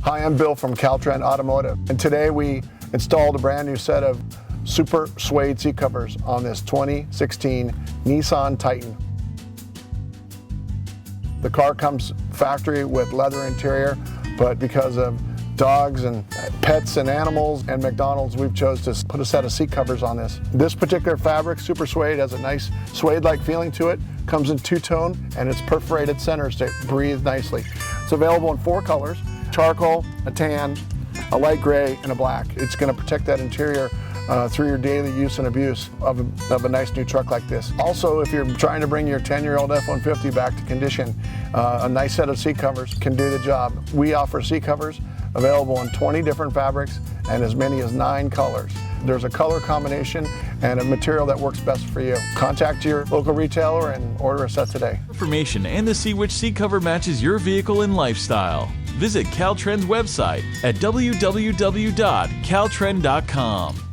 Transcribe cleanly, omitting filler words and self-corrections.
Hi, I'm Bill from CalTrend Automotive, and today we installed a brand new set of super suede seat covers on this 2016 Nissan Titan. The car comes factory with leather interior, but because of dogs and pets and animals and McDonald's, we've chose to put a set of seat covers on this. This particular fabric, super suede, has a nice suede-like feeling to it, comes in two-tone, and it's perforated centers to breathe nicely. It's available in 4 colors: charcoal, a tan, a light gray, and a black. It's going to protect that interior through your daily use and abuse of a nice new truck like this. Also, if you're trying to bring your 10-year-old F-150 back to condition, a nice set of seat covers can do the job. We offer seat covers available in 20 different fabrics and as many as 9 colors. There's a color combination and a material that works best for you. Contact your local retailer and order a set today. Information and to see which seat cover matches your vehicle and lifestyle, visit CalTrend's website at www.caltrend.com.